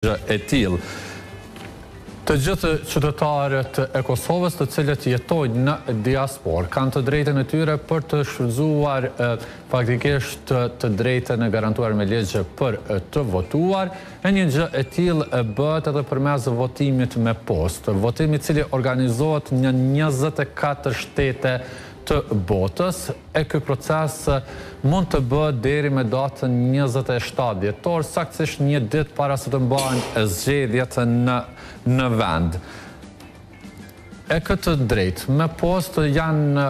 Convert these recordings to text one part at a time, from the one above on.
e tillë. Të gjithë qytetarët e Kosovës të cilët jetojnë në diasporë kanë të drejtën e tyre për të shfrytzuar faktikisht të drejtën e garantuar me ligj për të votuar. E një gjë e tillë bëhet edhe përmes votimit me postë, votimi i cili organizohet në 24 shtete të botës, e ky proces mund të bëhet deri me datën 27 dhjetor, saktësisht një ditë para se të mbahen zgjedhjet në vend. E këtë drejtë, me postë janë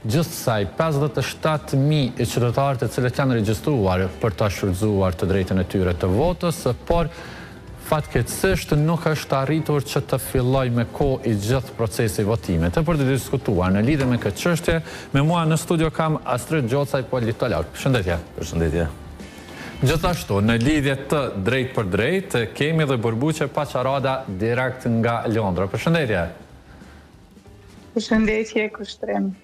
gjithsej 57.000 qytetarë të cilët janë regjistruar për ta shfrytzuar të drejtën e tyre të votës, por fatkeqësisht nuk është arritur që të filloj me kohë i gjithë procesi i votimit. E për të diskutuar në lidhje me këtë çështje, me mua në studio kam Astrid Gjocaj, politolog. Përshëndetje. Përshëndetje. Gjithashtu, në lidhje të drejt për drejt, kemi dhe Burbuqe Paqarada direkt nga Londra. Përshëndetje. Përshëndetje, kushtrim.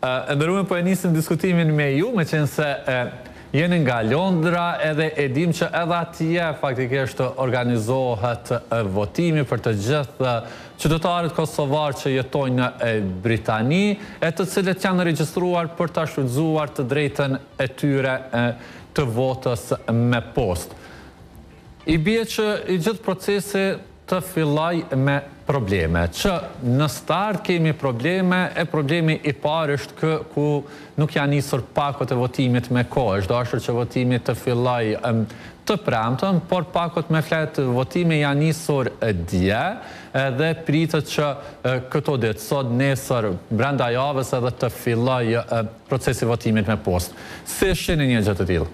Ndërruar po e nisim diskutimin me ju, me qenë se jeni nga Londra edhe e dim që edhe atje faktikisht organizohet votimi për të gjithë qytetarët kosovarë që jetojnë në Britani, e të cilët janë regjistruar për ta shfrytzuar të drejtën e tyre të votës me postë. I bie që i gjithë procesi të filloj me probleme, që në start kemi probleme, e problemi i parë është ku nuk janë nisur pakot e votimit me kohë, është dashur që votimi të filloj të premtën, por pakot me fletë votimi janë nisur dje, dhe pritet që këto ditë, sot nesër, brenda javës edhe të filloj procesi votimit me postë. Si shihni një gjë të tillë?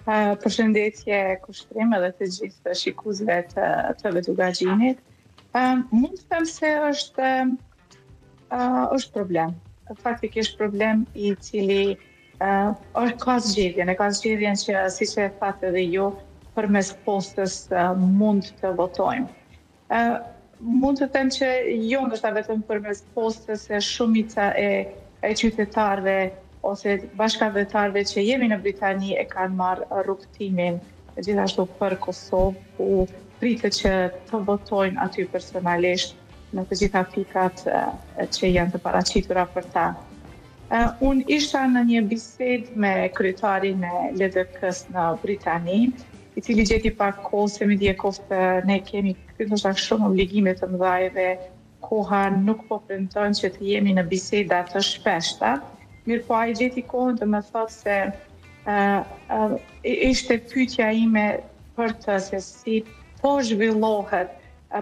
Përshëndetje kushtrim edhe të gjithë shikuesve të TV Dugaxhinit. Mund të them se është problem. Faktikisht problem i cili ka zgjedhjen që siç e thatë edhe ju, përmes postës mund të votojmë. Mund të them që jo ndoshta vetëm përmes postës, se shumica e qytetarëve ose bashkëvetarëve që jemi në Britani e kanë marrë rrugtimin gjithashtu për Kosovë, ku pritet që të votojnë aty personalisht në të gjitha pikat që janë të paraqitura për ta. Unë isha në një bisedë me kryetarin e LDK-s në Britani, i cili gjeti pak kohë, se me djekoftë ne kemi ndoshta shumë obligime të mëdha dhe koha nuk po premton që të jemi në biseda të shpeshta. Mirë po, a i gjeti kohën të më thotë se ishte pyetja ime për të se si po zhvillohet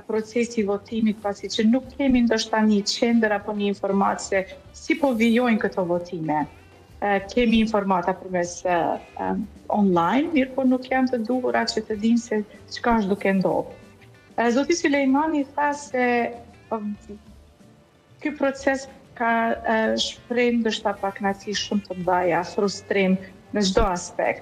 procesi i votimit, pasi që nuk kemi ndoshta një qendër apo një informatë se si po vijojnë këto votime. Kemi informata përmes online, mirë po nuk janë të duhura që të dinë se çka është duke ndodhur. Zoti Sulejmani tha se ky proces ka shpreh ndoshta pak kënaqësi shumë të mëdha, frustrim në çdo aspekt.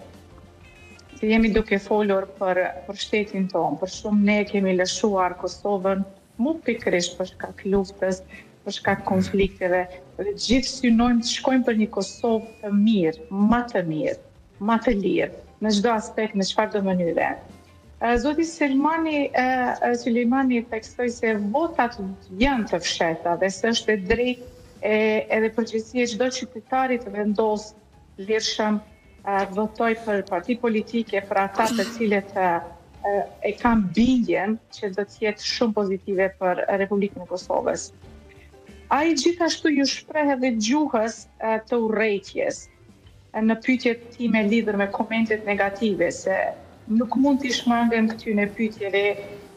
Se jemi duke folur për shtetin tonë, për shumë ne kemi lëshuar Kosovën, mu pikërisht për shkak luftës, për shkak konflikteve, dhe gjithë synojmë të shkojmë për një Kosovë të mirë, më të lirë, në çdo aspekt, në çfarëdo mënyre. Zoti Sulejmani theksoi se votat janë të fshehta dhe se është e drejtë edhe përgjegjësia çdo qytetari të vendos lirshëm votoj për parti politike, për ata të cilët e kanë bindjen që do të jetë shumë pozitive për Republikën e Kosovës. Ai gjithashtu ju shpreh edhe gjuhës të urrëties në pyetjet time lidhur me komentet negative, se nuk mund t'i shmangem këtyre pyetjeve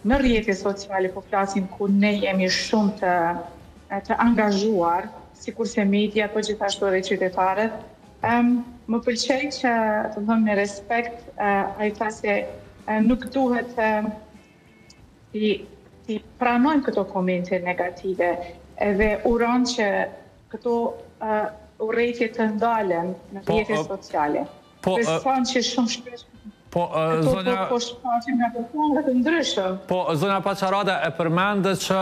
në rrjetet sociale, po flasim ku ne jemi shumë të angazhuar, sikurse media, po gjithashtu edhe qytetarët. Më pëlqej që të them me respekt, ai tha se nuk duhet ti pranojmë këto komente negative, edhe uron që këto urrëtie të ndalen në rrjetet sociale. Beson që shumë shpesh zonja Paqarada e përmendet që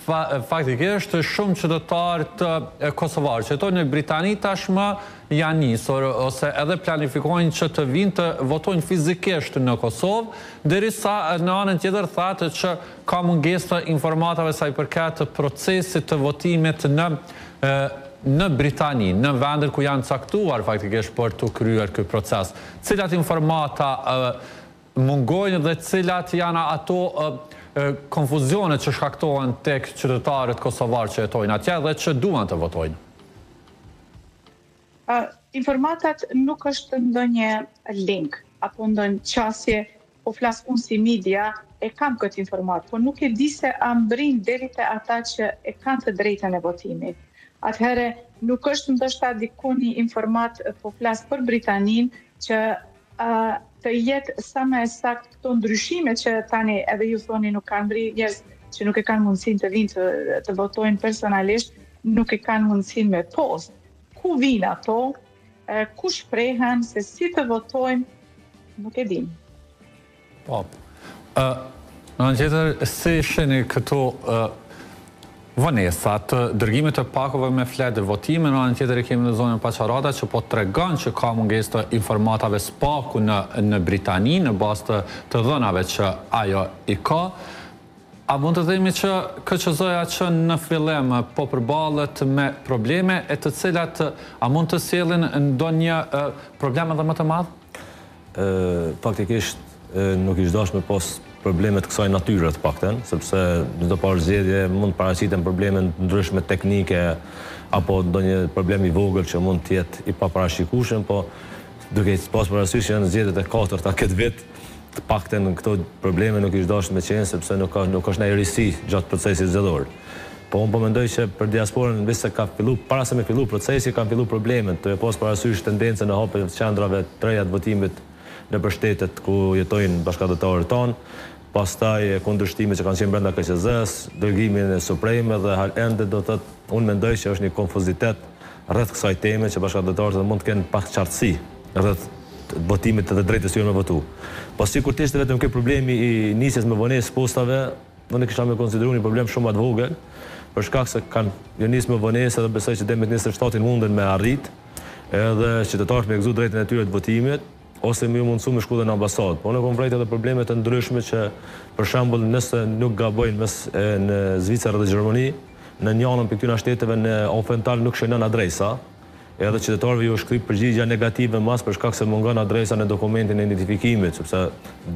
faktikisht shumë qytetarë të kosovarë që jetojnë në Britani tashmë janë nisur ose edhe planifikojnë që të vinë të votojnë fizikisht në Kosovë, derisa në anën tjetër thatë që ka mungesë të informatave sa i përket procesit të votimit në Britani, në vendet ku janë caktuar faktikisht për të kryer ky proces. Cilat informata mungojnë dhe cilat janë ato konfuzionet që shkaktohen tek qytetarët kosovarë që jetojnë atje dhe që duan të votojnë? Informatat nuk është ndonjë link apo ndonjë qasje, po flas unë si media e kam këtë informat, po nuk e di se a mbrin deri te ata që e kanë të drejtën e votimit. Atëherë nuk është ndoshta diku një informat, po flas për Britaninë, që të jetë sa më sakt këto ndryshime që tani edhe ju thoni nuk kanë bërë njerëz që nuk e kanë mundësinë të vinë të votojnë personalisht, nuk e kanë mundësinë me post. Ku vinë ato, ku shprehen, se si të votojnë, nuk e dim. Po. Në anë tjetër, si sheni këto vonesa të dërgimit të pakove me fletë votime, në anë tjetër e kemi në zonën Paqarada që po tregon që ka mungesë të informatave spaku në Britani, në bazë të dhënave që ajo i ka. A mund të themi që KQZ-ja që në fillim po përballet me probleme e të cilat a mund të sjellin ndonjë problem edhe më të madh? Faktikisht nuk ishte dashur me pas problemet kësaj natyre të paktën, sepse në çdo parë zgjedhje mund paraqiten probleme ndryshme teknike apo ndonjë problem i vogël që mund të jetë i paparashikueshëm, po duke pas parasysh që janë zgjedhjet e katërta këtë vit, të paktën këto probleme nuk ishte dashur me qenë sepse nuk është ndaj risi gjatë procesit zgjedhor. Po unë po mendoj që për diasporën vetë se ka filluar para se me fillu procesi kanë filluar problemet, të pas parasysh tendencën e hapjes të qendrave të reja të votimit në shtetet ku jetojnë bashkëdhëtarët tonë, pastaj kundërshtimet që kanë qenë brenda KQZ-s, dërgimin e Supreme dhe ende do të thotë, unë mendoj që është një konfuzitet rreth kësaj teme që bashkëdhëtarët mund të kenë pak qartësi rreth votimit të drejtës tyre me votu. Po sikur të ishte vetëm ky problemi i nisjes me vonesë postave, unë kisha më konsideruar një problem shumë më të vogël, për shkak se kanë nisë me vonesë dhe besoj që deri me 27 munden me arrit, edhe qytetarët me gëzu drejtën e tyre të votimit, ose më mundësu me shku dhe në ambasadë. Po në konvrejt edhe problemet të ndryshme që, për shembull, nëse nuk gabojnë në Zvicër dhe Gjermani, në njënën për këtyna shteteve në ofental nuk shënon adresa, edhe qytetarëve ju shkryp përgjigja negative mas për shkak se mungon adresa në dokumentin e identifikimit, sepse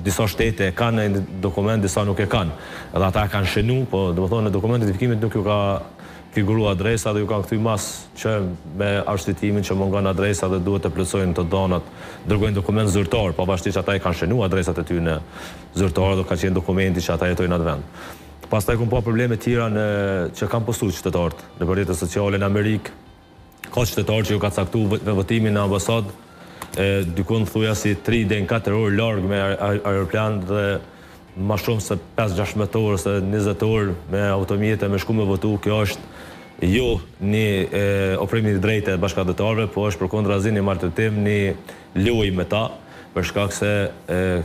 disa shtete e kanë në dokument, disa nuk e kanë. Edhe ata kanë shënu, po domethënë në dokumentin e identifikimit nuk ju ka figuru adresa dhe ju kanë këthy mas që me arshtitimin që mungon adresa dhe duhet të plotësojnë të donat, dërgojnë dokument zyrtar, pavarësisht që ata i kanë shënu adresat e tyre në zyrtar dhe ka qenë dokumenti që ata jetojnë atë vend. Pastaj kanë pa probleme tjera që kanë postuar qytetarët në rrjetet sociale në Amerikë. Ka qytetarë që ju ka caktuar me votimin në ambasadë, dikun thuja si 3 deri në 4 orë larg me aeroplan dhe ma shumë se 5-16 orë, se 20 orë me automjete me shku me votu, kjo është jo një ofrim i drejtë e bashkëdhëtarëve, po është përkundrazi një martëtim, një lojë me ta, për shkak se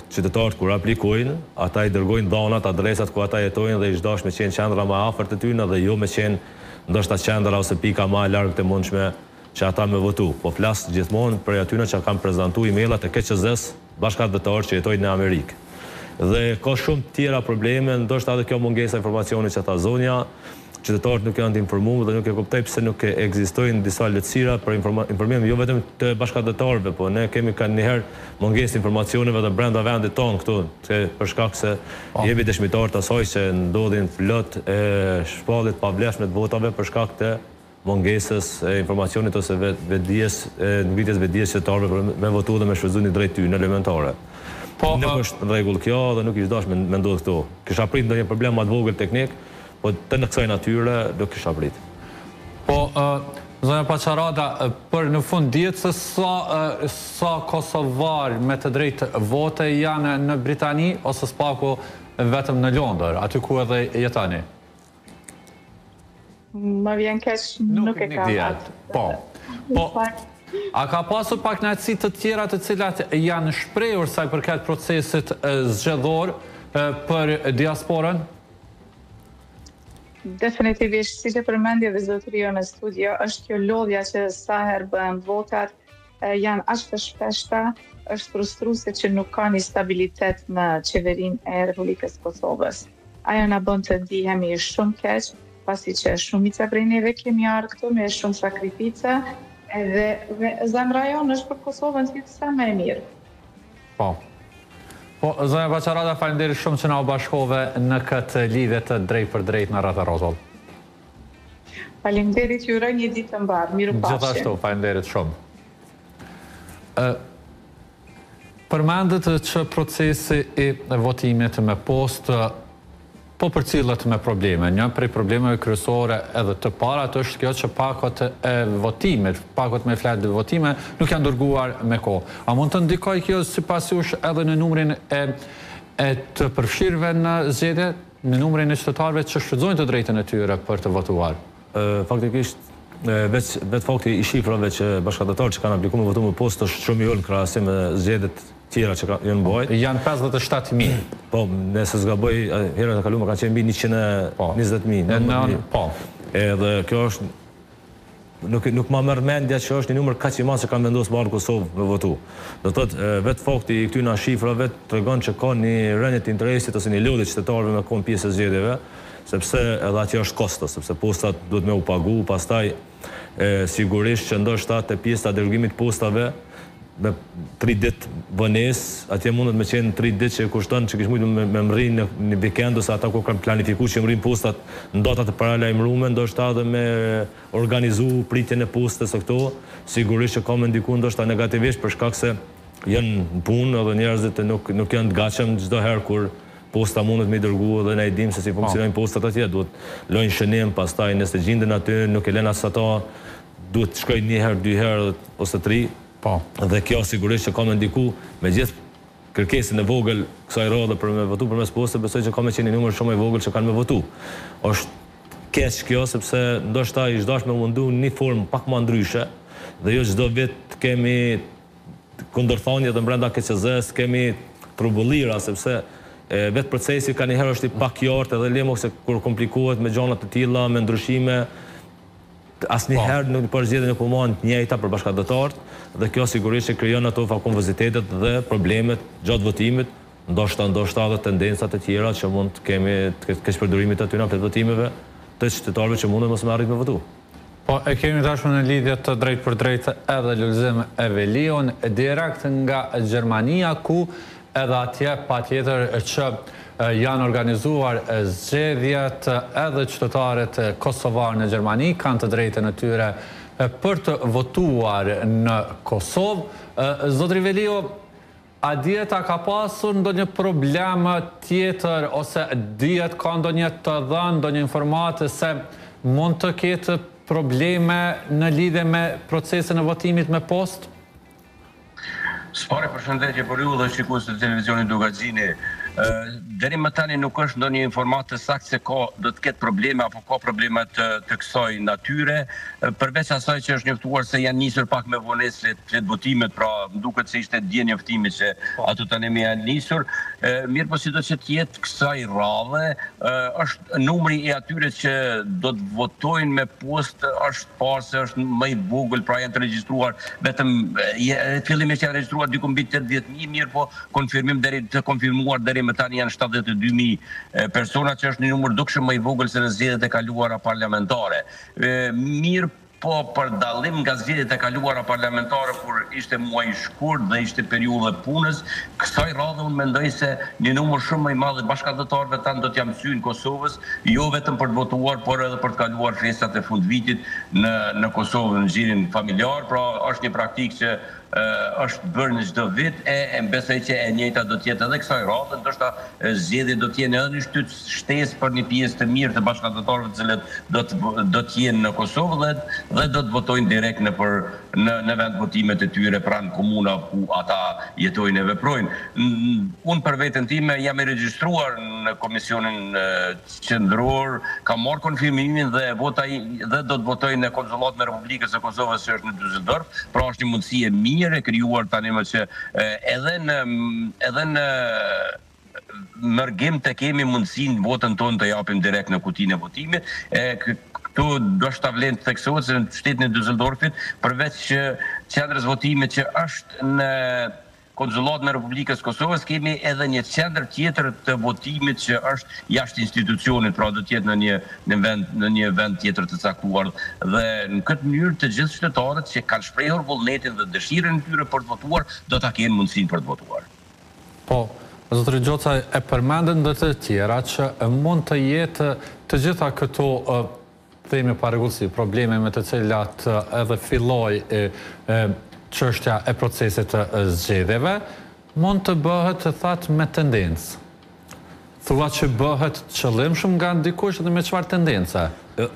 qytetarët kur aplikojnë, ata i dërgojnë dhonat, adresat ku ata jetojnë dhe i çdo me qenë qendra më afër të tyre dhe jo me qenë ndoshta qendra ose pika më larg të mundshme që ata me votu. Po flas gjithmonë për atyre që kanë prezantuar emaillat e KQZ-s bashkëdhëtarë që jetojnë në Amerikë. Dhe ka shumë tjera probleme, ndoshta edhe kjo mungesa informacioni që tha zonja, qytetarët nuk janë të informuar dhe nuk e kuptoj pse nuk ekzistojnë disa lehtësira për informim jo vetëm të bashkëdhëtarëve, po ne kemi kanë një herë mungesë informacioneve dhe brenda vendit tonë këtu, për shkak se jemi dëshmitar të asaj që ndodhin plot shpallje të pavlefshme të votave për shkak të mungesës e informacionit ose ngritjes vetdijes qytetarëve me votu dhe me shfrytzuar një drejtë tyre elementare. Nuk është në rregull kjo dhe nuk ishte dashur me ndodh këtu. Kisha prit ndonjë problem më të vogël teknik, po të në kësaj natyre nuk kisha prit. Po, zonja Paqarada, për në fund dihet se sa kosovar me të drejtë vote janë në Britani ose spaku vetëm në Londër, aty ku edhe jetoni? Më vjen keq, nuk e kam. Po. A ka pasur pak kënaqësi të tjera të cilat janë shprehur sa i përket procesit zgjedhor për diasporën? Definitivisht, si që përmendje dhe zotërio në studio, është kjo lodhja që sa herë bëhen votat, janë aq të shpeshta, është frustruese që nuk ka një stabilitet në qeverinë e Republikës Kosovës. Ajo na bën të ndihemi shumë keq, pasi që shumica prej neve kemi ardhur këtu me shumë sakrifica, edhe zemra jonë është për Kosovën të jetë sa më e mirë. Po, zonja Baçarada, faleminderit shumë që na u bashkove në këtë lidhje të drejtë për drejtë në Rreth Rrotulll. Faleminderit, ju uroj një ditë të mbarë, mirupafshim. Gjithashtu, faleminderit shumë. Përmendet që procesi i votimit me postë po përcillet me probleme. Një prej problemeve kryesore edhe të parat është kjo që pakot e votimit, pakot me fletë dhe votime, nuk janë dërguar me kohë. A mund të ndikoj kjo sipas jush edhe në numrin e të përfshirëve në zgjedhje, në numrin e qytetarëve që shfrytëzojnë të drejtën e tyre për të votuar? Faktikisht, vetë fakti i shifrave që bashkëdhëtarët që kanë aplikuar me votim me postë është shumë i ulët në krahasim me zgjedhjet tjera që janë bëjt. Janë 57.000. Po, nëse s'gaboj, herën e kaluar kanë qenë mbi 120.000. Po. Edhe kjo është nuk ma merr mendja që është një numër kaq i madh që kanë vendosur bashkë Kosovë me votu. Do thotë vetë fakti i këtyre shifrave tregon që ka një rënje të interesit ose një lodhje qytetarëve me kon pjesë e zgjedhjeve, sepse edhe atje është kosto, sepse postat duhet me u pagu, pastaj sigurisht që ndoshta te pjesa e dërgimit postave me 3 ditë vonesë, atje mundet me qenë 3 ditë që kushton që kish mujtë me mri në vikend ose ata ku kanë planifikuar që mrin postat në data të paralajmëruara, ndoshta edhe me organizu pritjen e postës së këto, sigurisht që ka më ndikuar ndoshta negativisht për shkak se janë në punë edhe njerëzit nuk janë të gatshëm çdo herë kur posta mundet me dërgu dhe ne i dim se si funksionojnë postat atje, duhet lojnë shënim, pastaj nëse gjenden aty nuk e lënë as ata, duhet shkojnë 1 herë, 2 herë ose 3. Po. Dhe kjo sigurisht që ka me ndiku me gjithë kërkesën e vogël kësaj radhe për me votu përmes postës, besoj që ka me qenë një numër shumë i vogël që kanë me votu. Është keq kjo sepse ndoshta i çdo me mundu një formë pak më ndryshe dhe jo çdo vit kemi kundërthënie dhe brenda KQZ-s kemi trubullira sepse vetë procesi ka njëherë është i pak qartë edhe lemo se kur komplikohet me gjana të tilla, me ndryshime, asnjëherë nuk po zgjedhjen e komunën të njëjta për bashkëdhëtarët dhe kjo sigurisht që krijon ato fakonvozitetet dhe problemet gjatë votimit, ndoshta edhe tendencat e tjera që mund të kemi të keq përdorimit aty në votimeve të qytetarëve që mundën mos me arrit me votu. Po, e kemi tashmë në lidhje të drejtë për drejtë edhe Lulzim Evelion direkt nga Gjermania, ku edhe atje patjetër që janë organizuar zgjedhjet edhe qytetarët kosovarë në Gjermani kanë të drejtën e tyre për të votuar në Kosovë. Zotri Velio, a dihet a ka pasur ndonjë problem tjetër ose dihet ka ndonjë të dhënë, ndonjë informatë se mund të ketë probleme në lidhje me procesin e votimit me postë? Spare përshëndetje për ju dhe shikues të televizionit Dugaxhini. Deri më tani nuk është ndonjë informatë të saktë se do të ketë probleme apo ka probleme të kësaj natyre, përveç asaj që është njoftuar se janë nisur pak me vonesë flet votimet, pra duket se ishte dje njoftimi që ato tani më janë nisur. Mirë po sido që të jetë kësaj radhe, është numri i atyre që do të votojnë me postë është parë se është më i vogël, pra janë të regjistruar vetëm fillimisht janë regjistruar diku mbi 80.000, mirë po konfirmuar deri më tani janë 72.000 persona, që është një numër dukshëm më i vogël se në zgjedhjet e kaluara parlamentare. Mirë po për dallim nga zgjedhjet e kaluara parlamentare kur ishte muaj i shkurt dhe ishte periudhë punës, kësaj radhe unë mendoj se një numër shumë më i madh i bashkëdhëtarëve tanë do t'ja mësojnë Kosovës, jo vetëm për të votuar, por edhe për të kaluar festat e fundvitit në Kosovë në xhirin familjar, pra është një praktikë që është bërë në çdo vit e besoj që e njëjta do të jetë edhe kësaj radhe, ndoshta zgjedhjet do të jenë edhe një shtesë për një pjesë të mirë të bashkëdhëtarëve të cilët do të jenë në Kosovë dhe do të votojnë direkt në vend votimet e tyre pranë komuna ku ata jetojnë e veprojnë. Unë për veten time jam i regjistruar në komisionin qendror, kam marrë konfirmimin dhe do të votoj në konsullatën e Republikës së Kosovës që është në Düsseldorf, pra është një mundësi e mirë e krijuar tani më që edhe në mërgim të kemi mundësin votën tonë të japim direkt në kutinë e votimit. Këtu do shta vlen të theksohet se në shtetin e Düsseldorfit, përveç qendrës votimit që është në konsulatën e Republikës Kosovës, kemi edhe një qendër tjetër të votimit që është jashtë institucionit, pra do tjetë në një vend tjetër të caktuar. Dhe në këtë mënyrë të gjithë qytetarët që kanë shprehur vullnetin dhe dëshirën e tyre për të votuar, do ta kenë mundësinë për të votuar. Po, zotëri Gjocaj, e përmendën dhe të tjera që mund të jetë të gjitha këto themi parregullsi, probleme me të cilat edhe filloi çështja e procesit të zgjedhjeve, mund të bëhet të thatë me tendencë. Thua që bëhet qëllimshëm nga dikush dhe me çfarë tendence?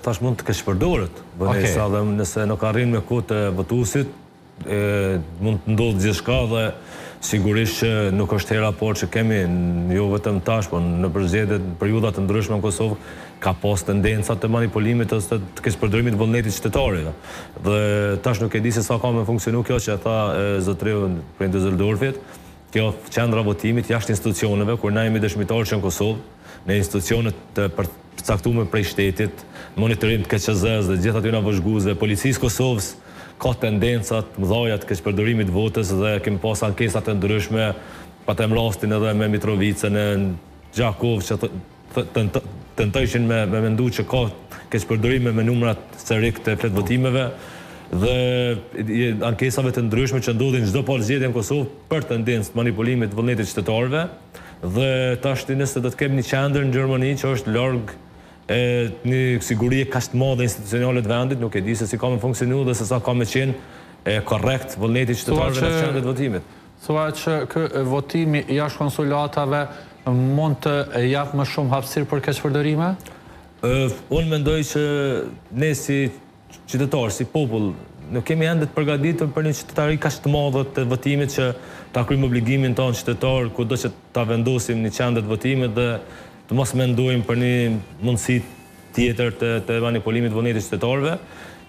Thash mund të kesh përdorët, bënesa dhe nëse nuk arrin me kohë të votuesit, mund të ndodhë gjithçka dhe sigurisht që nuk është hera por që kemi, jo vetëm tash, po në përzgjedhjet, periudha të ndryshme në Kosovë, ka pas tendenca të manipulimit ose të keq përdorimit të vullnetit qytetarëve. Dhe tash nuk e di se sa ka me funksionu kjo që tha zotriu prej Düsseldorfit, kjo qendra votimit jashtë institucioneve, kur na jemi dëshmitarë që në Kosovë, në institucionet të përcaktuara prej shtetit, monitorim të KQZ-s dhe gjithë aty na vëzhguesve, policisë Kosovës, ka tendencat mëdha të keq përdorimit të votës dhe kemi pas ankesa të ndryshme, patem rastin edhe me Mitrovicën, në Gjakov që tentojshin me mendu që ka keq përdorime me numrat serik të flet votimeve dhe ankesave të ndryshme që ndodhin çdo palëzgjedhje në Kosovë për tendencë manipulimit të vullnetit qytetarëve dhe tash nëse do të kemi një qendër në Gjermani që është larg një siguri kaq të madhe institucionale të vendit, nuk e di se si ka me funksionu dhe se sa ka me qenë korrekt vullneti qytetarëve në qendrët votimit. Thua që ky votimi jashtë konsulatave mund të japë më shumë hapësirë për keq përdorime? Unë mendoj që ne si qytetarë, si popull, nuk kemi ende të përgatitur për një qytetari kaq të madhe të votimit që ta kryejmë obligimin tonë qytetar kudo që ta vendosim një qendër të votimit dhe të mos mendojmë për një mundësi tjetër të manipulimit të vullnetit qytetarëve,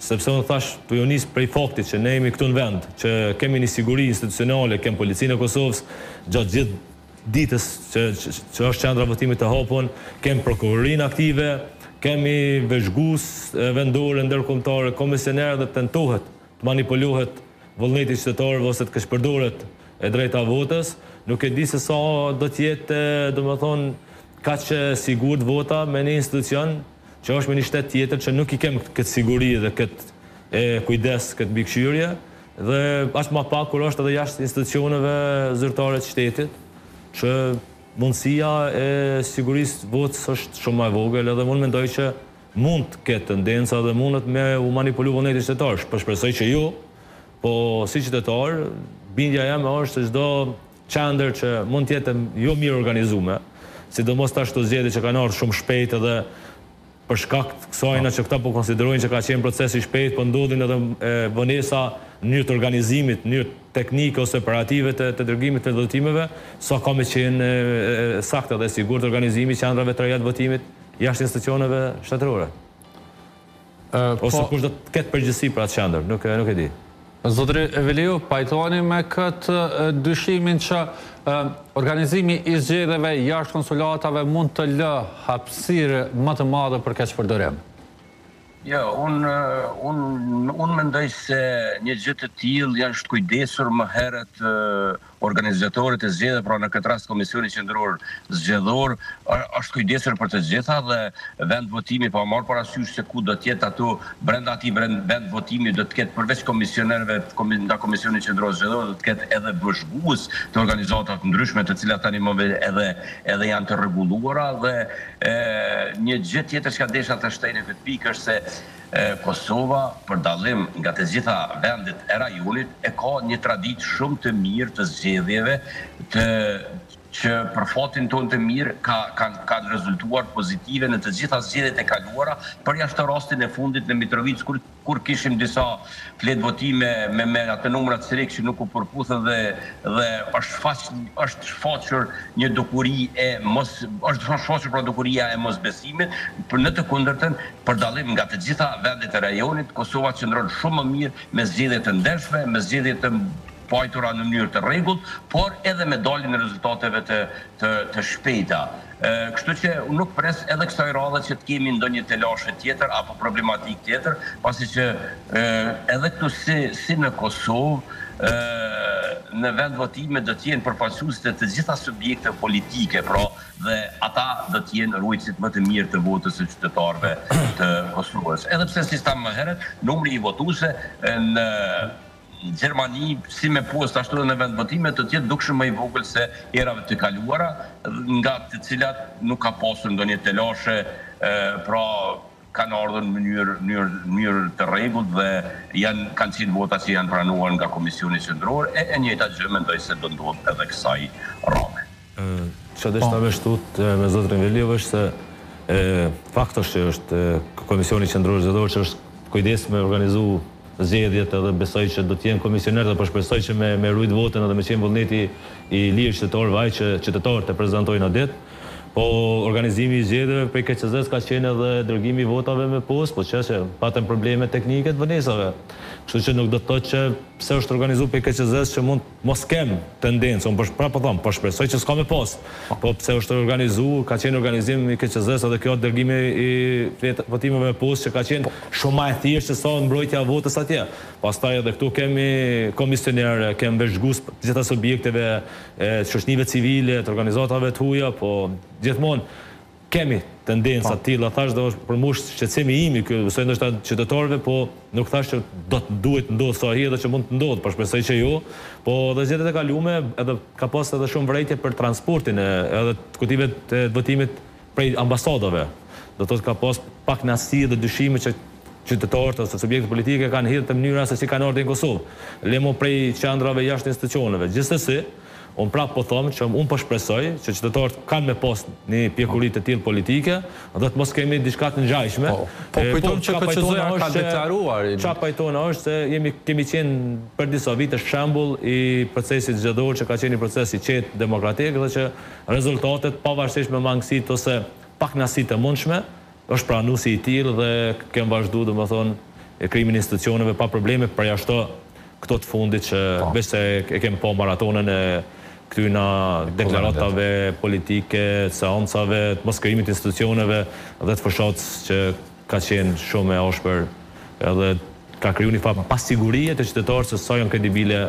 sepse unë thash të ju nis prej faktit që ne jemi këtu në vend, që kemi një siguri institucionale, kemi policinë e Kosovës gjatë gjithë ditës që është qendra votimit të hapun, kemi prokurorinë aktive, kemi vëzhgues vendore ndërkombëtare, komisionerë dhe tentohet të manipulohet vullneti qytetarëve ose të keq përdoret e drejta votës. Nuk e di se sa do të jetë, domethënë, kaq sigurt vota me një institucion që është me një shtet tjetër që nuk i kemi këtë siguri dhe këtë kujdes, këtë mbikëqyrje dhe aq më pak kur është edhe jashtë institucioneve zyrtare të shtetit, që mundësia e sigurisë votës është shumë më e vogël edhe unë mendoj që mund të ketë tendenca dhe mundet me u manipulu vullnetin qytetar. Po shpresoj që jo, po si qytetar, bindja jame është se çdo qendër që mund të jetë jo mirë organizuar, sidomos tash këto zgjedhje që kanë ardhur shumë shpejt edhe për shkak të kësajna që këta po konsiderojnë që ka qenë proces i shpejt, po ndodhin edhe vonesa në mënyrë të organizimit, në mënyrë teknike ose operative të dërgimit të votimeve, sa ka me qenë saktë dhe sigurt organizimi qendrave të reja të votimit jashtë institucioneve shtetërore. Ose kush do të ketë përgjegjësi për atë qendër, nuk e di. Zotëri Eveliu, pajtoheni me këtë dyshimin që organizimi i zgjedhjeve jashtë konsulatave mund të lë hapësirë më të madhe për keq përdorim? Jo, unë mendoj se një gjë të tillë janë shkujdesur më herët organizatorët e zgjedhjeve, pra në këtë rast Komisioni Qendror Zgjedhor, është kujdesur për të gjitha dhe vend votimi pa marrë parasysh se ku do të jetë ato brenda atij vend votimi do të ketë përveç komisionerëve nga Komisioni Qendror Zgjedhor do të ketë edhe vëzhgues të organizatave të ndryshme të cilat tani më edhe janë të rregulluara dhe një gjë tjetër që desha të shtej në këtë pikë është se Kosova, për dallim nga të gjitha vendet e rajonit, e ka një traditë shumë të mirë të zgjedhjeve që për fatin tonë të mirë kanë rezultuar pozitive në të gjitha zgjedhjet e kaluara, përjashtë rastin e fundit në Mitrovic kur kishim disa flet votime me atë numrat serik që nuk u përputhën dhe është shfaqur një dukuri është shfaqur pra dukuria e mosbesimit, për në të kundërtën, për dallim nga të gjitha vendet e rajonit, Kosova qëndron shumë më mirë me zgjedhje të ndershme, me zgjedhje të pajtura në mënyrë të rregullt, por edhe me daljen e rezultateve të shpejta. Kështu që unë nuk pres edhe kësaj radhe që të kemi ndonjë telashe tjetër apo problematik tjetër, pasi që edhe këtu si në Kosovë, në vend votime do të jenë përfaqësues të gjitha subjekteve politike, pra dhe ata do të jenë ruajtësit më të mirë të votës së qytetarëve të Kosovës. Edhe pse si thamë më herët, numri i votuesve në Gjermani, si me post ashtu edhe në vend votime, të tjetë dukshëm më i vogël se erave të kaluara, nga të cilat nuk ka pasur ndonjë telashe, pra kanë ardhur në mënyrë të rregullt dhe kanë qenë vota që janë pranuar nga Komisioni Qendror, e njëjta gjë mendoj se do ndodh edhe kësaj rame. Çfarë do të vështut me zotrin Veliov është se faktosh që është Komisioni Qendror Zgjedhor që është kujdes me organizu zgjedhjet edhe besoj që do të jenë komisionerë dhe po shpresoj që me rujt votën edhe me qenë vullneti i lirë qytetarëve vaj që qytetarët e prezantojnë në ditë. Po organizimi i zgjedhjeve prej KQZ-s ka qenë edhe dërgimi i votave me post, po që patën probleme teknike të vonesave. Kështu që nuk do të thotë që pse është organizuar prej KQZ-s që mund mos kem tendencë, po shpresoj që s'ka me post. Po pse është organizuar, ka qenë organizim i KQZ-s edhe kjo dërgimi i votimeve me post që ka qenë shumë më e thjeshtë se sa mbrojtja e votës atje. Pastaj edhe këtu kemi komisionerë, kemi vëzhgues të gjitha subjekteve, shoqënive civile, të organizatave të huaja, po gjithmonë kemi tendenca të tilla, thash do është për mush shqetësimi imi ky, besoj ndoshta qytetarëve, po nuk thash që duhet ndodh sa herë që mund të ndodh, por shpresoj që jo. Po edhe zgjedhjet e kaluara edhe ka pas edhe shumë vërejtje për transportin edhe të kutive të votimit prej ambasadave. Do thotë ka pas pak nasi dhe dyshime që qytetarët ose subjektet politike kanë hidhur të mënyra se si kanë ardhur në Kosovë. Lemo prej qendrave jashtë institucioneve. Gjithsesi, unë prapë po thomë që unë po shpresoj që qytetarët kanë me pas një pjekuri të tillë politike, dhe të mos kemi diçka të ngjashme. Po kujtojmë që KQZ-ja ka deklaruar. Çfarë pajtona është se kemi qenë për disa vite shembull i procesit zgjedhor që ka qenë një proces i qetë demokratik dhe që rezultatet pavarësisht me mangësitë ose paknasit e mundshme është pranuar si i tillë dhe kemë vazhduar domethënë krimin e institucioneve pa probleme përjashto këto të fundit që veç se e kemi pa maratonën e këtyna deklaratave politike, seancave, të moskrimit të institucioneve dhe të fshatës që ka qenë shumë e ashpër edhe ka kriju një farë pasigurie të qytetarët se sa janë kredibile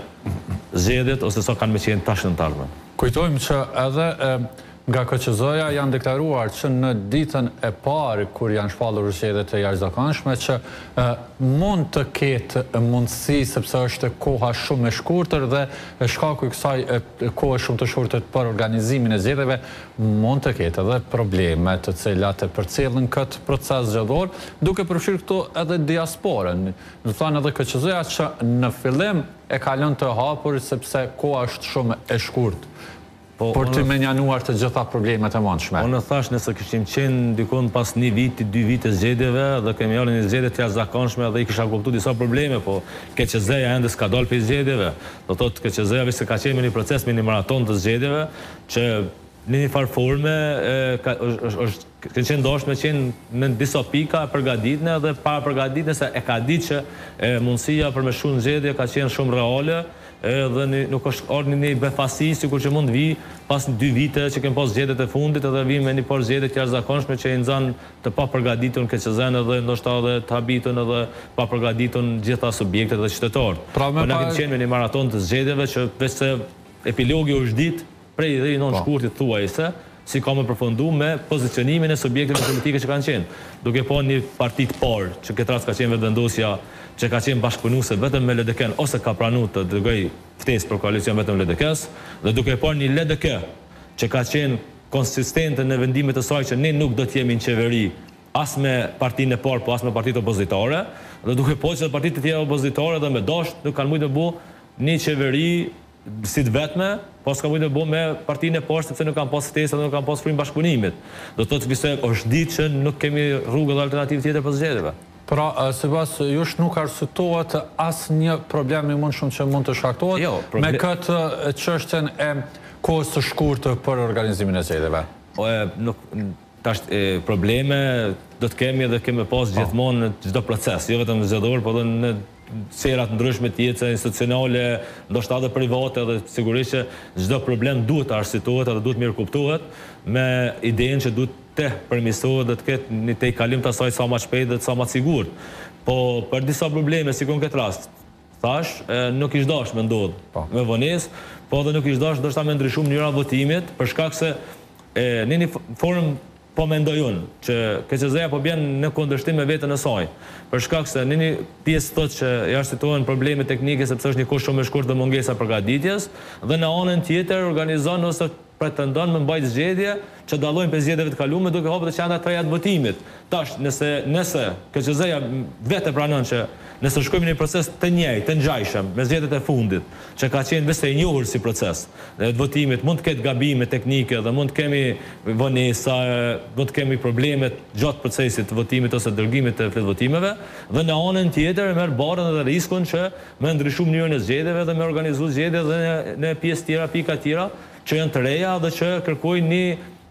zgjedhjet ose sa kanë me qenë tash në të ardhmen. Kujtojmë që edhe nga KQZ-ja janë deklaruar që në ditën e parë kur janë shpallur zgjedhjet e jashtëzakonshme që mund të ketë mundësi sepse është koha shumë e shkurtër dhe shkaku i kësaj kohe shumë të shkurtër për organizimin e zgjedhjeve mund të ketë edhe probleme të cilat e përcjellin këtë proces zgjedhor, duke përfshirë këtu edhe diasporën. Do thonë edhe KQZ-ja që në fillim e ka lënë të hapur sepse koha është shumë e shkurtër. Por të menjanuar të gjitha problemet e mundshme. Unë thash nëse kishim qenë dikon pas 1 viti, 2 vite zgjedhjeve dhe kemi ardhur në zgjedhje të jashtëzakonshme dhe i kisha kuptuar disa probleme, po KQZ-ja ende s'ka dalë prej zgjedhjeve. Do thotë KQZ-ja veç se ka qenë në një proces me një maraton të zgjedhjeve që në një farë forme është qenë dashme qenë në disa pika përgatitne dhe para përgatitne se e ka ditë që mundësia për me shku në zgjedhje ka qenë shumë reale dhe nuk është ardhur një befasi sikur që mund vi pas 2 vite që kemi pas zgjedhjet e fundit edhe vim me një por zgjedhje të jashtëzakonshme që i nxan të papërgatitur KQZ-n edhe ndoshta edhe të habitun edhe papërgatitur gjitha subjektet dhe qytetarët. Po na kemi qenë me një maraton të zgjedhjeve që veç se epilogi është ditë prej dhe i non shkurtit thuajse, si ka me përfundu me pozicionimin e subjekteve politike që kanë qenë. Duke po një parti të parë, që këtë rast ka qenë vetëvendosja që ka qenë bashkëpunuese vetëm me LDK ose ka pranuar të dërgoj ftesë për koalicion vetëm LDK-s, dhe duke po një LDK që ka qenë konsistente në vendimet e saj që ne nuk do të jemi në qeveri as me partinë e parë, po as me partitë opozitare, dhe duke po që partitë të tjera opozitare dhe me dashur nuk kanë mujtë të bëjnë një qeveri si të vetme, po s'ka mujtë të bëjnë me partinë e parë sepse nuk kanë pas ftesë dhe nuk kanë pas frym bashkëpunimit. Do të thotë se është ditë që nuk kemi rrugë dhe alternativë tjetër për zgjedhjeve. Pra, sipas jush nuk arsyetohet asnjë problem i mundshëm që mund të shkaktohet me këtë çështjen e kohës së shkurtër për organizimin e zgjedhjeve. Tash probleme do të kemi dhe kemi pas gjithmonë në çdo proces, jo vetëm zgjedhor, por edhe në serat ndryshme të jetës institucionale, ndoshta edhe private, dhe sigurisht që çdo problem duhet të arsitohet edhe duhet mirë kuptohet me idenë që duhet të përmirësohet dhe të ketë një tejkalim të asaj sa më shpejt dhe sa më sigurt. Po për disa probleme, si në këtë rast, thash, nuk ish dash me ndodh me vonesë, po edhe nuk ish dash ndoshta me ndryshu mënyra votimit, për shkak se në një formë po mendoj unë që KQZ-ja po bjen në kundërshtim me veten e saj. Për shkak se në një pjesë thotë që i arsitohen probleme teknike sepse është një kohë shumë e shkurtër dhe mungesa përgatitjes, dhe në anën tjetër organizon ose pretendon me mbajt zgjedhje që dallojnë për zgjedhjeve të kaluara duke hapur të qendra të reja të votimit. Tash, nëse KQZ-ja vetë pranon që nëse shkojmë në një proces të njëjtë, të ngjajshëm me zgjedhjet e fundit, që ka qenë vetë i njohur si proces të votimit, mund të ketë gabime teknike dhe mund të kemi vonesa, mund të kemi probleme gjatë procesit të votimit ose dërgimit të fletë votimeve, dhe në anën tjetër e merr barën edhe riskun që me ndryshu mënyrën e zgjedhjeve dhe me organizu zgjedhje dhe në pjesë tjera, pika tjera që janë të reja dhe që kërkojnë një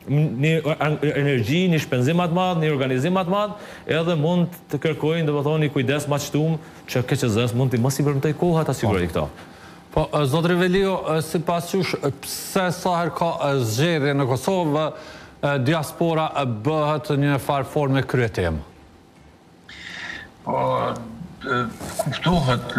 energji, një shpenzim më të madh, një organizim më të madh, edhe mund të kërkojnë, domethënë, një kujdes më të shtuar që KQZ-s mund të mos i përmtoj koha ta sigurojë këto. Po, zotri Velio, sipas jush, pse sa herë ka zgjedhje në Kosovë, diaspora bëhet një farë forme kryetemë? Po, kuptohet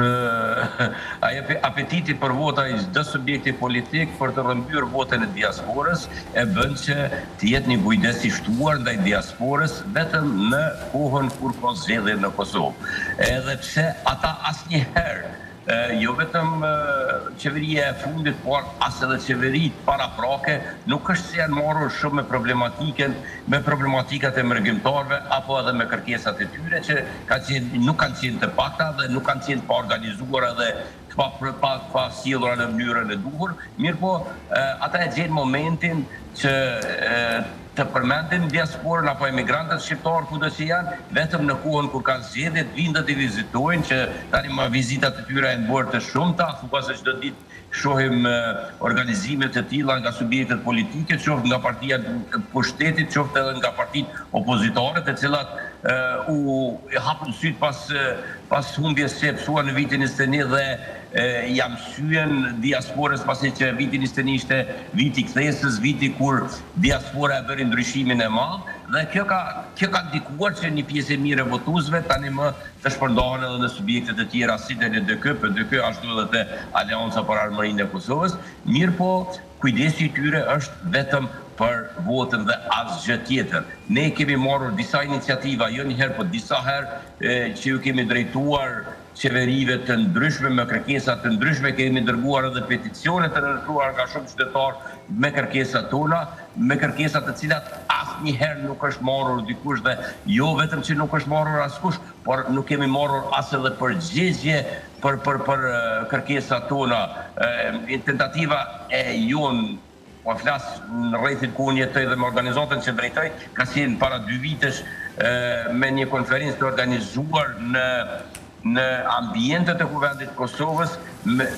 apetiti për vota i çdo subjekti politik për të rrëmbyer votën e diasporës e bën që të jetë një kujdes i shtuar ndaj diasporës vetëm në kohën kur ka zgjedhje në Kosovë. Edhe pse ata asnjëherë jo vetëm qeveria e fundit, por as edhe qeveritë paraprake nuk është se janë marrur shumë me problematikat e mërgjimtarëve apo edhe me kërkesat e tyre që nuk kanë qenë të pakta dhe nuk kanë qenë pa organizuara dhe pa sjellura në mënyrën e duhur. Mirë po, ata e gjenë momentin që të përmendin diasporën apo emigrantët shqiptarë kudo që janë, vetëm në kohën kur kanë zgjedhje të vinë dhe të vizitojnë, që tani më vizitat e tyre janë bërë të shumta, thupa se çdo ditë shohim organizime të tilla nga subjektet politike, qoftë nga partia e pushtetit, qoftë edhe nga partitë opozitare, të cilat u hapën syt pas humbjes që psuan në vitin 21 dhe jam syen diasporës pasi që vitin 21 ishte viti kthesës, viti kur diaspora e bëri ndryshimin e madh, dhe kjo ka ndikuar që një pjesë e mirë e votuesve tani më të shpërndahen edhe në subjektet e tjera si TLDK, PDK, ashtu edhe te Aleanca për Armërinë e Kosovës. Mirë po, kujdesi i tyre është vetëm për votën dhe asgjë tjetër. Ne kemi marrur disa iniciativa, jo një herë, po disa herë që ju kemi drejtuar qeverive të ndryshme me kërkesa të ndryshme, kemi dërguar edhe peticione të ndërtuar nga shumë qytetarë me kërkesat tona, me kërkesat të cilat asnjëherë nuk është marrur dikush dhe jo vetëm që nuk është marrur askush, por nuk kemi marrur as edhe përgjigje për kërkesat tona. Tentativa e jonë, po flas në rrethin ku unë jetoj dhe me organizatën që drejtoj, ka qenë para 2 vitesh me një konferencë të organizuar në ambientet e Kuvendit të Kosovës,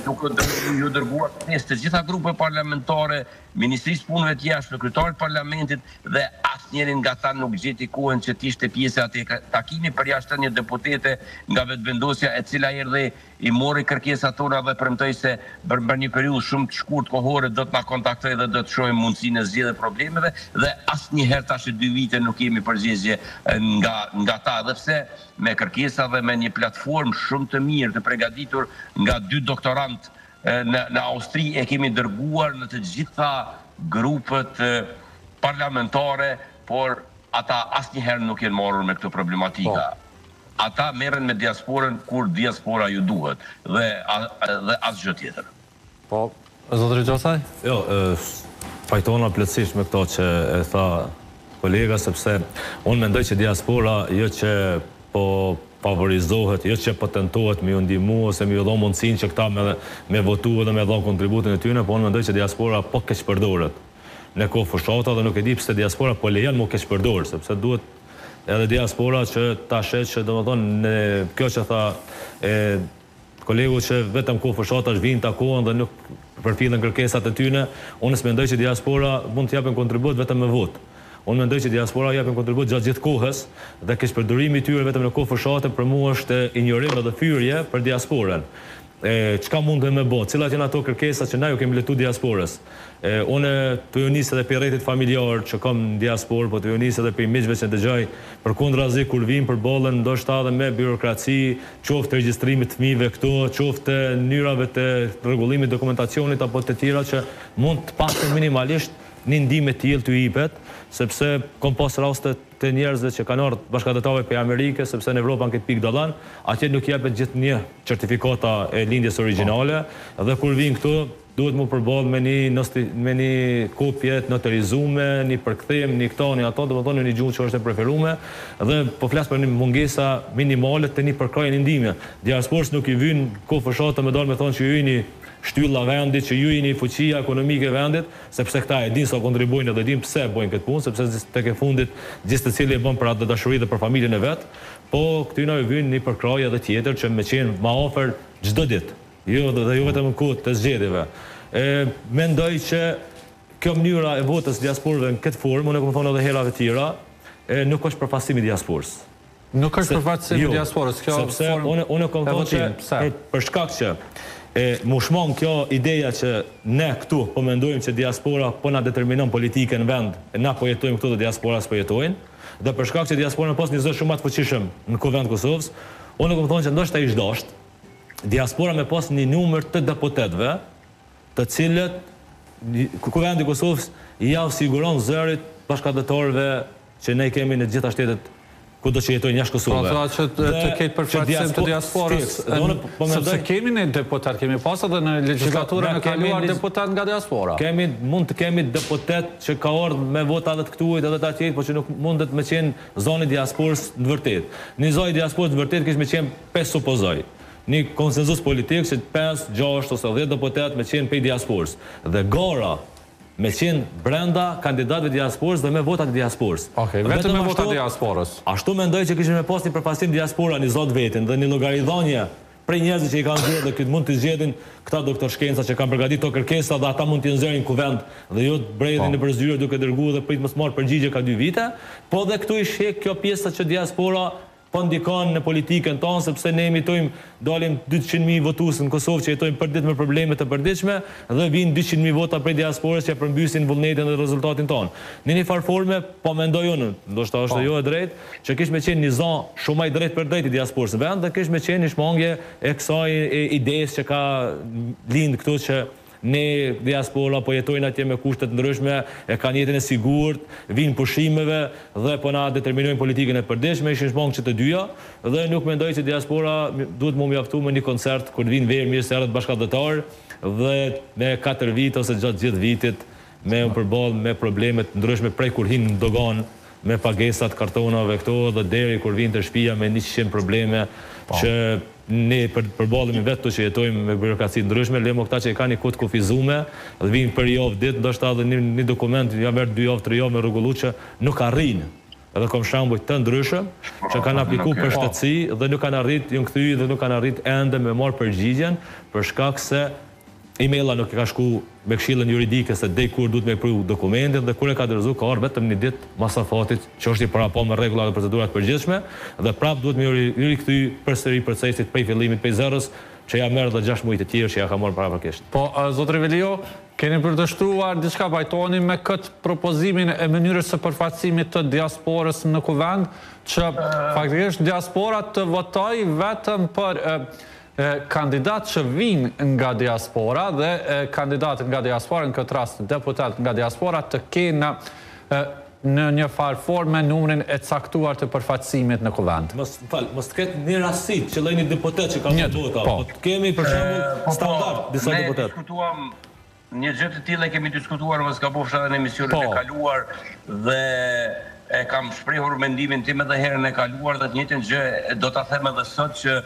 duke ju dërguar të gjitha grupe parlamentare, Ministrisë Punëve të Jashtme, Kryetarit Parlamentit, dhe asnjërin nga ta nuk gjeti kohën që të ishte pjesë e atij takimi, përjashtë një deputete nga vetëvendosja e cila erdhi i mori kërkesat tona dhe premtoi se për një periudhë shumë të shkurtë kohore do të na kontaktoj dhe do të shohim mundësinë e zgjedhjes problemeve, dhe asnjëherë tash 2 vite nuk kemi përgjigje nga ta, edhe pse me kërkesa dhe me një platformë shumë të mirë të përgatitur nga 2 doktorant në Austri e kemi dërguar në të gjitha grupet parlamentare, por ata asnjëherë nuk janë marrur me këtë problematika. Ata merren me diasporën kur diaspora ju duhet dhe asgjë tjetër. Po, zotëri Gjosaj? Jo, fajtona plotësisht me këto që e tha kolega, sepse unë mendoj që diaspora jo që po favorizohet, jo që po tentohet me ju ndihmu ose me ju dhon mundësinë që këta me votu dhe me dhon kontributin e tyre, po unë mendoj që diaspora po keq përdoret në kohë fshata dhe nuk e di pse diaspora po lejon më keq përdorur, sepse duhet edhe diaspora që ta shet që domethënë kjo që tha kolegu që vetëm kohë fshata vinë takohen dhe nuk përfillen kërkesat e tyre, unë s'mendoj që diaspora mund të japin kontribut vetëm me votë. Unë mendoj që diaspora japin kontribut gjatë gjithë kohës dhe keq përdorimi i tyre vetëm në kohë fshate për mua është ignorim dhe fyrje për diasporën. Çka mund të më bëj? Cilat janë ato kërkesa që na ju kemi letu diasporës? Unë të ju nis edhe për rrjetit familjar që kam në diasporë, po të ju nis edhe për miqve që dëgjoj përkundrazi kur vim për bollën ndoshta edhe me birokraci, qoftë regjistrimit të fëmijëve këtu, qoftë mënyrave të rregullimit dokumentacionit apo të tjera që mund të paktën minimalisht një ndihmë të tillë të jepet, sepse kam pas raste të njerëzve që kanë ardhur bashkëdhetarëve për Amerikë, sepse në Evropë kanë këtë pikë dallan, atje nuk jepet gjithnjë certifikata e lindjes origjinale dhe kur vin këtu duhet mu përballë me një kopje të notarizuar, një përkthim, një këto, një ato, domethënë një gjuhë që është e preferuar dhe po flas për një mungesa minimale të një përkrajje ndihme. Diasporës nuk i vyn kohë fshate më dalë me thonë që ju jeni shtylla vendit, që ju jeni fuqia ekonomike e vendit, sepse këta e din sa kontribuojnë dhe din pse bojnë këtë punë, sepse tek e fundit gjithë secili e bën për atë dashuri dhe për familjen e vet, po këty na vjen një përkrajje edhe tjetër që më qenë më afër çdo ditë. Jo vetëm në kohë të zgjedhjeve. Mendoj që kjo mënyra e votës diasporëve në këtë formë, unë kam thonë edhe herave të tjera, nuk është përfaqësimi i diasporës. Nuk është përfaqësimi i diasporës, kjo sepse unë kam thonë që për shkak që mu shmon kjo ideja që ne këtu po mendojmë që diaspora po na determinon politikën në vend, na po jetojmë këtu dhe diaspora s'po jetojnë, dhe për shkak që diaspora pas një zë shumë më të fuqishëm në kuvend Kosovës, unë kam thonë që ndoshta ish dosht diaspora me pas një numër të deputetëve, të cilët kuvendi i Kosovës ja siguron zërit bashkëdhetarëve që ne kemi në të gjitha shtetet kudo që jetojnë jashtë Kosovës. Pra që të ketë përfaqësim të diasporës, sepse kemi një deputet, kemi pas edhe në legjislaturën e kaluar deputet nga diaspora. Mund të kemi deputet që ka ardhur me vota edhe të këtuajt edhe të atjet, por që nuk mundet me qenë zoni diasporës në vërtet. Një zoni diasporës në vërtet kish me qenë 5 supozoj. Një konsenzus politik që 5, 6 ose 10 deputet me qenë pej diasporës. Dhe gara me qenë brenda kandidatëve diasporës dhe me votat diasporës. Okej, vetëm me votat diasporës. Ashtu mendoj që kishin me pas një përfaqësim diaspora, një zot vetin dhe një llogaridhënie prej njerëzve që i kanë zgjedhur dhe këtë mund të zgjedhin këta doktor shkenca që kanë përgatitur kërkesa dhe ata mund t'i nxjerrin kuvend dhe jo të bredhin në përzyrë duke dërguar dhe prit mos marr përgjigje ka 2 vite, po dhe këtu i sheh kjo pjesa që diaspora po ndikon në politikën tonë, sepse ne emitojmë, dalim 200.000 votues në Kosovë që jetojnë përdit me probleme të përditshme dhe vinë 200.000 vota prej diasporës që përmbysin vullnetin dhe rezultatin tonë. Në një farforme, po mendoj unë, ndoshta është jo e drejtë, që kish me qenë një zonë shumë më drejt për drejt i diasporës vend dhe kish me qenë një shmangje e kësaj idesë që ka lind këtu që ne diaspora po jetojnë atje me kushte të ndryshme, e kanë jetën e sigurt, vinë pushimeve dhe po na determinojnë politikën e përditshme, ishin shmangë që të dyja dhe nuk mendoj që diaspora duhet mu mjaftu me një koncert kur vinë verë mirë se erët bashkëdhetar dhe me 4 vite ose gjatë gjithë vitit me përballë me probleme të ndryshme prej kur hinë në dogan me pagesat kartonave këto dhe deri kur vinë të shtëpia me 100 probleme që ne përballemi vetë që jetojmë me birokraci ndryshme, lemo këta që i kanë një kohë të kufizuar dhe vinë për javë ditë, ndoshta edhe një dokument ja merr 2 javë, 3 javë me rregullu që nuk arrin. Edhe kam shembuj të ndryshëm që kanë aplikuar për shtetësi dhe nuk kanë arrit, janë kthyer dhe nuk kanë arrit ende me marr përgjigjen për shkak se emaila nuk e ka shku me këshillën juridike se deri kur duhet me pru dokumentin dhe kur e ka dorëzuar ka ardhur vetëm një ditë mas afatit që është i parapo me rregulla dhe procedura të përgjithshme dhe prapë duhet me rikthy përsëri procesit prej fillimit prej zerrës që ja merr edhe 6 muaj të tjerë që ja ka marrë paraprakisht. Po, zotri Velio, keni përdështruar diçka vajtoni me këtë propozimin e mënyrës së përfaqësimit të diasporës në kuvend që faktikisht diaspora të votojë vetëm për kandidat që vinë nga diaspora dhe kandidat nga diaspora, në këtë rast deputet nga diaspora, të kenë në një farë forme numrin e caktuar të përfaqësimit në kuvend. Mos të ketë një rastit që lejnë deputet që ka vota. Po kemi për shembull standard disa deputet. Ne diskutuam një gjë të tillë kemi diskutuar mos gabofsh edhe në emisionin e kaluar dhe e kam shprehur mendimin tim edhe herën e kaluar dhe të njëjtën gjë do ta them edhe sot që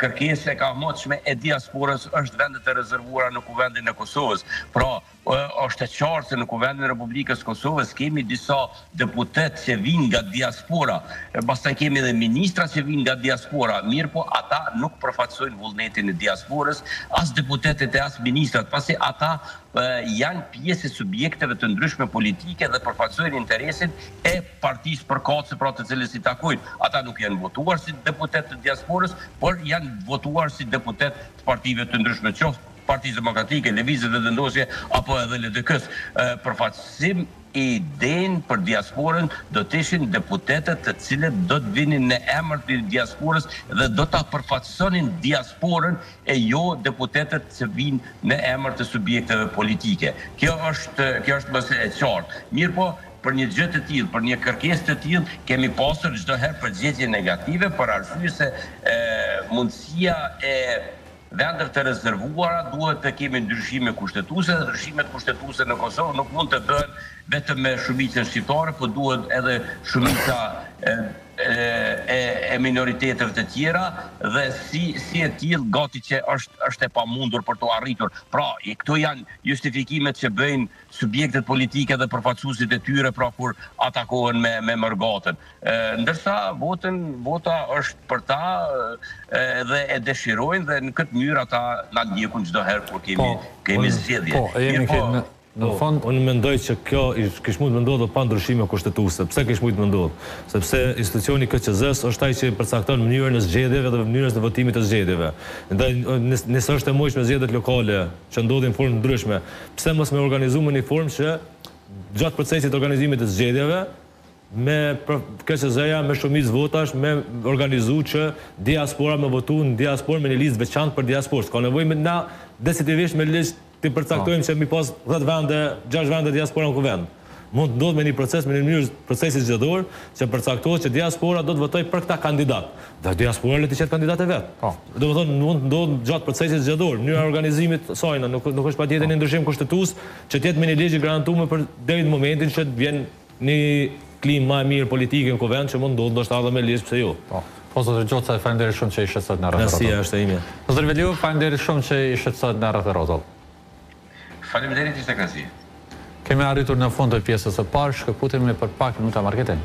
kërkesa e kamotshme e diasporës është vendet e rezervuara në kuvendin e Kosovës. Pra, është e qartë se në Kuvendin e Republikës Kosovës kemi disa deputet që vinë nga diaspora, pastaj kemi edhe ministra që vinë nga diaspora, mirë po ata nuk përfaqësojnë vullnetin e diasporës, as deputetet e as ministrat, pasi ata janë pjesë e subjekteve të ndryshme politike dhe përfaqësojnë interesin e partisë përkatëse, pra të cilës i takojnë. Ata nuk janë votuar si deputet të diasporës, por janë votuar si deputet të partive të ndryshme, qoftë Partisë Demokratike, Lëvizje dhe Vendosje, apo edhe LDK-s. Përfaqësim i idenë për diasporën do të ishin deputetet të cilët do të vinin në emër të diasporës dhe do ta përfaqësonin diasporën e jo deputetet që vinë në emër të subjekteve politike. Kjo është mëse e qartë. Mirë po, për një gjë të tillë, për një kërkesë të tillë, kemi pasur çdo herë përgjigje negative për arsye se mundësia e vendeve të rezervuara duhet të kemi ndryshime kushtetuese dhe ndryshimet kushtetuese në Kosovë nuk mund të bëhen vetëm me shumicën shqiptare, por duhet edhe shumica e minoriteteve të tjera dhe si e tillë gati që është e pamundur për të arritur. Pra, këto janë justifikimet që bëjnë subjektet politike dhe përfaqësuesit e tyre pra kur atakohen me mërgatën. Ndërsa vota është për ta dhe e dëshirojnë dhe në këtë mënyrë ata na ndjekun çdo herë kur kemi zgjedhje. Në fond, unë mendoj që kjo kish mund të ndodhë pa ndryshime kushtetuese. Pse kish mund të ndodhë? Sepse institucioni KQZ-s është ai që përcakton mënyrën e zgjedhjeve dhe mënyrën e votimit të zgjedhjeve. Ndaj nëse është e mundshme zgjedhjet lokale që ndodhin në formë ndryshme, pse mos me organizuar në një formë që gjatë procesit të organizimit të zgjedhjeve me KQZ-ja, me shumicë votash, me organizu që diaspora me votu në diasporë me një listë veçantë për diasporë. Ka nevojë na definitivisht me listë të përcaktojmë që mi pas 10 vende, 6 vende diaspora në kuvend. Mund të ndodhë me një proces, me një mënyrë procesit zgjedhor, që përcaktohet që diaspora do të votoj për këta kandidat. Dhe diaspora le të qetë kandidat e vetë. Do të thonë, mund të ndodhë gjatë procesit zgjedhor, mënyra organizimit sajna, nuk është patjetër një ndryshim kushtetues që të jetë me një ligj i garantuar për deri në momentin që të vjen një klimë më e mirë politike në kuvend që mund ndodhë ndoshta edhe me ligj, pse jo. Po, zotër Gjoca, faleminderit shumë që ishit sot në Rreth e Rrotall. Kënaqësia është e ime. Zotër Veliu, faleminderit shumë që ishit sot në Rreth e Rrotall. Faleminderit, ishte kënaqësi. Kemi arritur në fund të pjesës së parë, shkëputemi për pak minuta marketing.